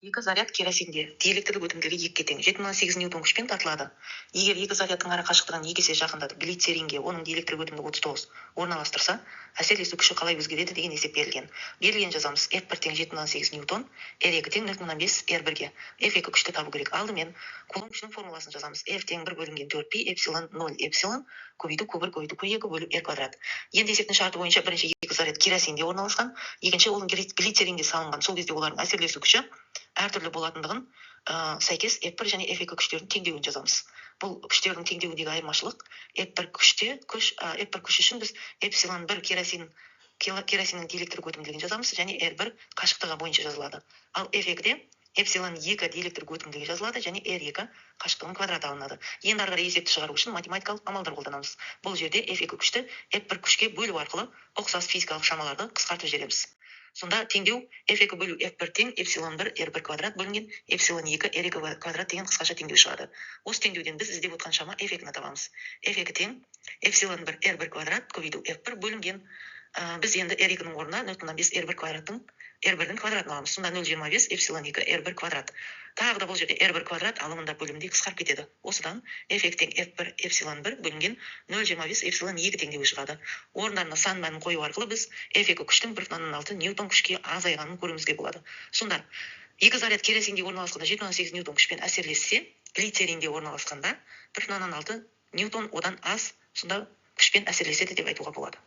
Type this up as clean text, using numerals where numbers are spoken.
Екі заряд керосинде диэлектрлік өтімділігі 2-ге тең 7,8 ньютон күшпен тартылады. Егер екі зарядтың ара қашықтығын 2 есе жақындатып глицеринге оның диэлектрлік өтімділігі 39 орналастырса, әсерлесу күші қалай өзгереді деген есеп берілген. Берілген жазамыз F1 тең 7,8 ньютон, R2 тең 0,5 R1-ге. F2 күшті табу керек. Алдымен кулон күшінің формуласын жазамыз. F тең 1 бөлінген 4π эпсилон 0 эпсилон көбейту Q1 көбейту Q2 бөлу R квадрат. Енді есептің шарты бойынша бірінші екі заряд керосинде орналасқан, екінші оның глицеринде салынған. Сол кезде олардың әсерлесу күші әртүрлі болатындығын сәйкес F1 және F2 күштердің теңдеуін жазамыз. Бұл күштердің теңдеуіндегі айырмашылық F1 күші үшін біз эпсилон 1 керосиннің диэлектрлік өтімділігін жазамыз және R1 қашықтығы бойынша жазылады. Ал F2-де эпсилон 2 диэлектрлік өтімділігі жазылады және R2 қашықтығының квадраты алынады. Енді ары қарай есепті шығару үшін математикалық амалдар қолданамыз. Бұл жерде F2 күшті F1 күшке бөлу арқылы ұқсас физикалық шамаларды қысқартып жібереміз. Сонда теңдеу F2 бөлу F1 тең эпсилон 1 R1 квадрат бөлінген эпсилон 2 R2 квадрат деген қысқаша теңдеу шығады. Осы теңдеуден біз іздеп отқан шама F2-ні табамыз. F2 тең эпсилон 1 R1 квадрат көбейту F1 бөлінген. Біз енді R2-ның орнына 0,5 R1 квадраттың R1-дің квадратын аламыз. Сонда 0,25 эпсилон 2 R1 квадрат. Тағы да бұл жерде R1 квадрат алымында бөлімде қысқарып кетеді. Осыдан F2 тең F1 эпсилон 1 бөлінген 0,25 эпсилон 2 теңдеуі шығады. Орындарына сан мәнін қою арқылы біз F2 күштің 1,6 ньютон күшке азайғанын көруімізге болады. Сонда екі заряд керосинде орналасқанда 7,8 ньютон күшпен әсерлессе, глицеринде орналасқанда 1,6 ньютон одан аз сонда күшпен әсерлеседі деп айтуға болады.